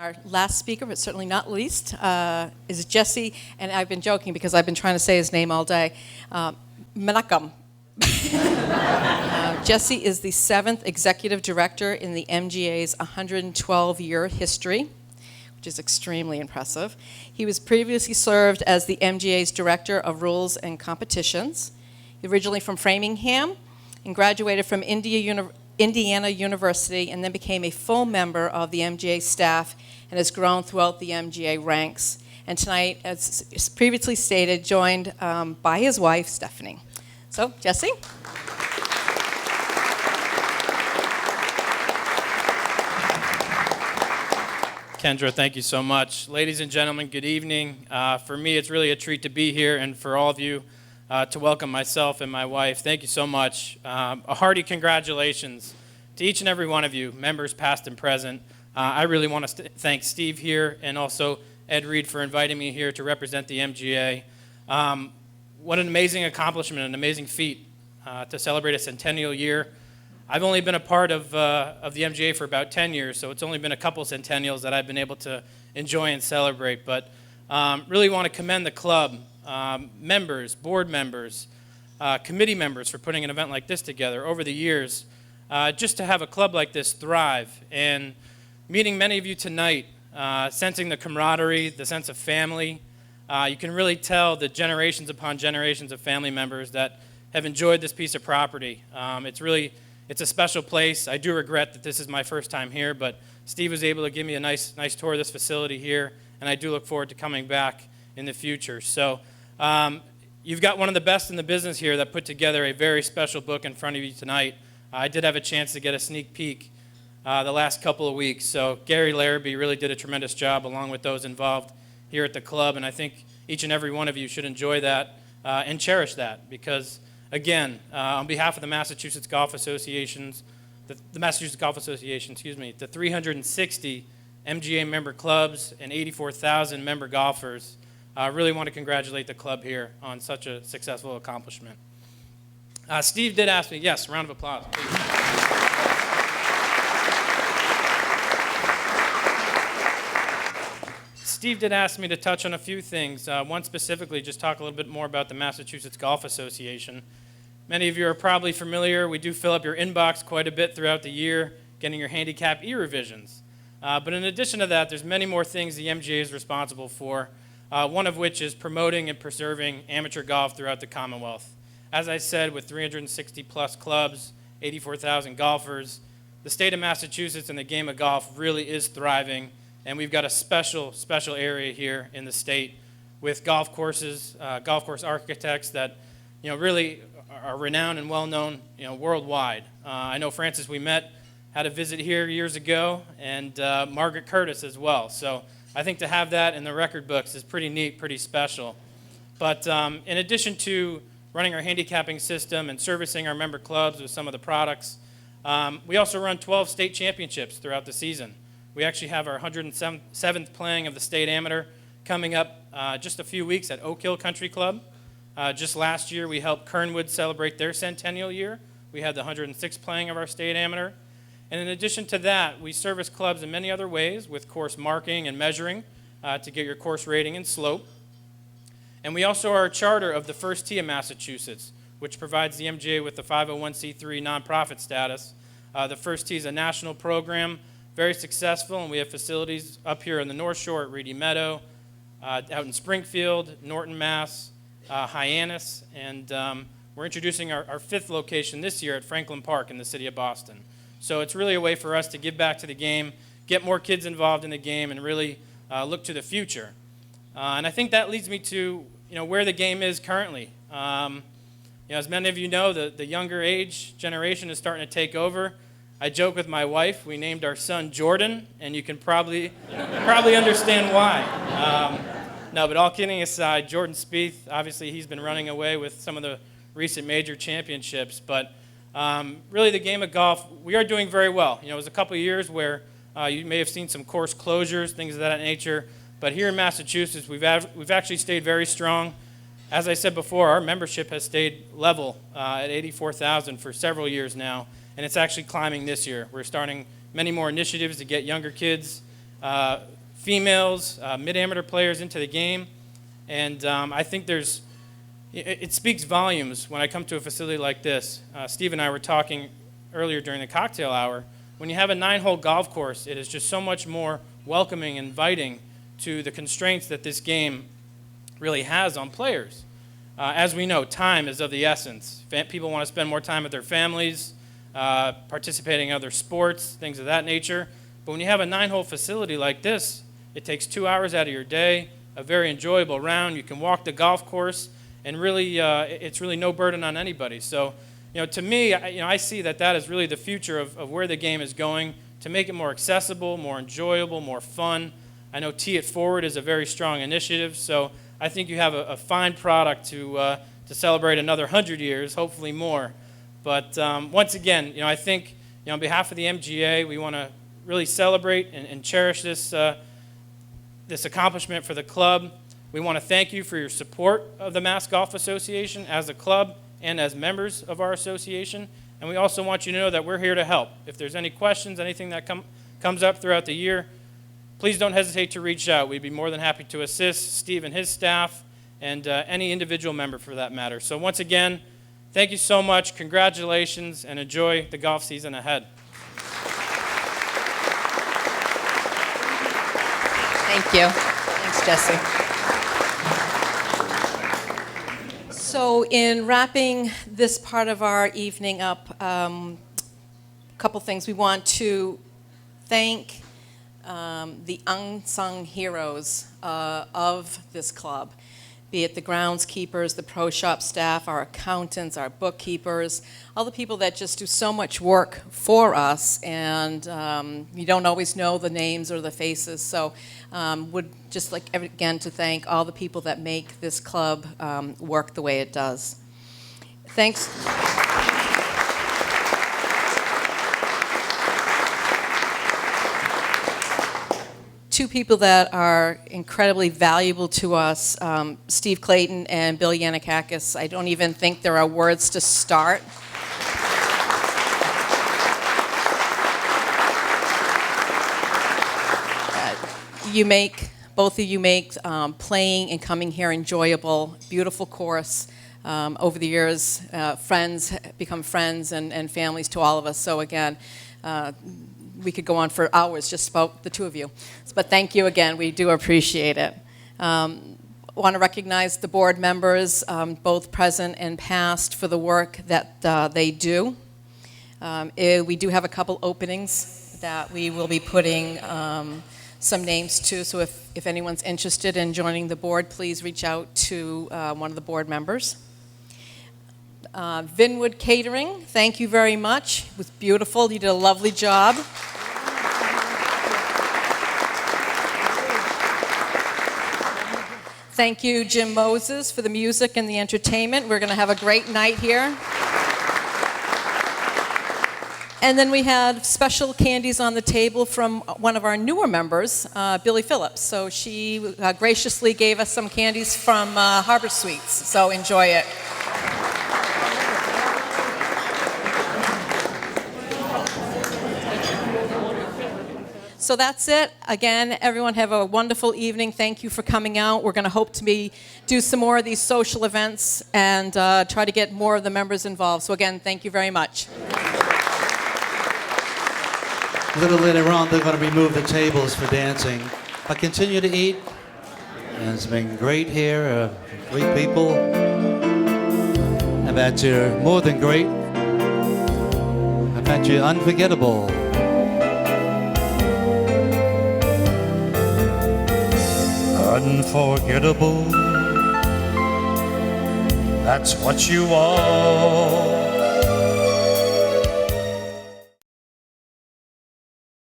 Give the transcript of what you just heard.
Our last speaker, but certainly not least, is Jesse, and I've been joking because I've been trying to say his name all day. Menachem. Jesse is the 7th executive director in the MGA's 112-year history, which is extremely impressive. He was previously served as the MGA's director of rules and competitions. Originally from Framingham and graduated from Indiana University, and then became a full member of the MGA staff and has grown throughout the MGA ranks. And tonight, as previously stated, joined by his wife, Stephanie. So, Jesse? Kendra, thank you so much. Ladies and gentlemen, good evening. For me, it's really a treat to be here, and for all of you, to welcome myself and my wife. Thank you so much. A hearty congratulations to each and every one of you, members past and present. I really want to thank Steve here and also Ed Reed for inviting me here to represent the MGA. What an amazing accomplishment, an amazing feat to celebrate a centennial year. I've only been a part of the MGA for about 10 years, so it's only been a couple centennials that I've been able to enjoy and celebrate. But really want to commend the club, members, board members, committee members for putting an event like this together over the years. Just to have a club like this thrive, and meeting many of you tonight, sensing the camaraderie, the sense of family. You can really tell the generations upon generations of family members that have enjoyed this piece of property. It's a special place. I do regret that this is my first time here, but Steve was able to give me a nice tour of this facility here, and I do look forward to coming back in the future. So you've got one of the best in the business here that put together a very special book in front of you tonight. I did have a chance to get a sneak peek the last couple of weeks. So Gary Larrabee really did a tremendous job along with those involved here at the club, and I think each and every one of you should enjoy that and cherish that because, again, on behalf of the Massachusetts Golf Associations, the Massachusetts Golf Association, the 360 MGA member clubs and 84,000 member golfers, really want to congratulate the club here on such a successful accomplishment. Steve did ask me, yes, round of applause, please. Steve did ask me to touch on a few things. One specifically, just talk a little bit more about the Massachusetts Golf Association. Many of you are probably familiar. We do fill up your inbox quite a bit throughout the year, getting your handicap e-revisions. But in addition to that, there's many more things the MGA is responsible for, one of which is promoting and preserving amateur golf throughout the Commonwealth. As I said, with 360-plus clubs, 84,000 golfers, the state of Massachusetts and the game of golf really is thriving, and we've got a special area here in the state with golf courses, golf course architects that really are renowned and well-known worldwide. I know Francis, we met, had a visit here years ago, and Margaret Curtis as well. So I think to have that in the record books is pretty neat, pretty special. But in addition to running our handicapping system and servicing our member clubs with some of the products, we also run 12 state championships throughout the season. We actually have our 107th playing of the state amateur coming up just a few weeks at Oak Hill Country Club. Just last year, we helped Kernwood celebrate their centennial year. We had the 106th playing of our state amateur. And in addition to that, we service clubs in many other ways with course marking and measuring to get your course rating and slope. And we also are a charter of the First Tee of Massachusetts, which provides the MGA with the 501c3 nonprofit status. The First Tee is a national program, very successful, and we have facilities up here on the North Shore at Reedy Meadow, out in Springfield, Norton, Mass., Hyannis, and we're introducing our 5th location this year at Franklin Park in the city of Boston. So it's really a way for us to give back to the game, get more kids involved in the game, and really look to the future. And I think that leads me to where the game is currently. As many of you know, the younger age generation is starting to take over. I joke with my wife. We named our son Jordan, and you can probably understand why. No, but all kidding aside, Jordan Spieth, obviously he's been running away with some of the recent major championships. But really the game of golf, we are doing very well. It was a couple of years where you may have seen some course closures, things of that nature. But here in Massachusetts, we've actually stayed very strong. As I said before, our membership has stayed level at 84,000 for several years now, and it's actually climbing this year. We're starting many more initiatives to get younger kids females, mid-amateur players into the game. And I think it speaks volumes when I come to a facility like this. Steve and I were talking earlier during the cocktail hour. When you have a 9-hole golf course, it is just so much more welcoming and inviting to the constraints that this game really has on players. As we know, time is of the essence. People want to spend more time with their families, participating in other sports, things of that nature. But when you have a 9-hole facility like this, it takes 2 hours out of your day, a very enjoyable round. You can walk the golf course, and really, it's really no burden on anybody. So, to me, I see that is really the future of where the game is going, to make it more accessible, more enjoyable, more fun. I know Tee It Forward is a very strong initiative, so I think you have a fine product to celebrate another 100 years, hopefully more. But once again, I think on behalf of the MGA, we want to really celebrate and cherish this accomplishment for the club. We want to thank you for your support of the Mass Golf Association as a club and as members of our association. And we also want you to know that we're here to help. If there's any questions, anything that comes up throughout the year, please don't hesitate to reach out. We'd be more than happy to assist Steve and his staff and any individual member for that matter. So once again, thank you so much. Congratulations, and enjoy the golf season ahead. Thank you. Thanks, Jesse. So in wrapping this part of our evening up, a couple things. We want to thank the unsung heroes of this club, be it the groundskeepers, the pro shop staff, our accountants, our bookkeepers, all the people that just do so much work for us, and you don't always know the names or the faces. So would just like again to thank all the people that make this club work the way it does. Thanks. Two people that are incredibly valuable to us, Steve Clayton and Bill Yannikakis. I don't even think there are words to start. Both of you make playing and coming here enjoyable, beautiful course. Over the years, friends become friends and families to all of us. So again, we could go on for hours just about the two of you. But thank you again. We do appreciate it. Want to recognize the board members, both present and past, for the work that they do. We do have a couple openings that we will be putting some names to. So if anyone's interested in joining the board, please reach out to one of the board members. Vinwood Catering, thank you very much. It was beautiful. You did a lovely job. Thank you, Jim Moses, for the music and the entertainment. We're going to have a great night here. And then we had special candies on the table from one of our newer members, Billy Phillips. So she graciously gave us some candies from Harbor Sweets. So enjoy it. So that's it. Again, everyone have a wonderful evening. Thank you for coming out. We're going to hope to do some more of these social events and try to get more of the members involved. So again, thank you very much. A little later on, they're going to remove the tables for dancing. But continue to eat. And it's been great here. Great people. I bet you're more than great. I bet you're unforgettable. Unforgettable, that's what you are.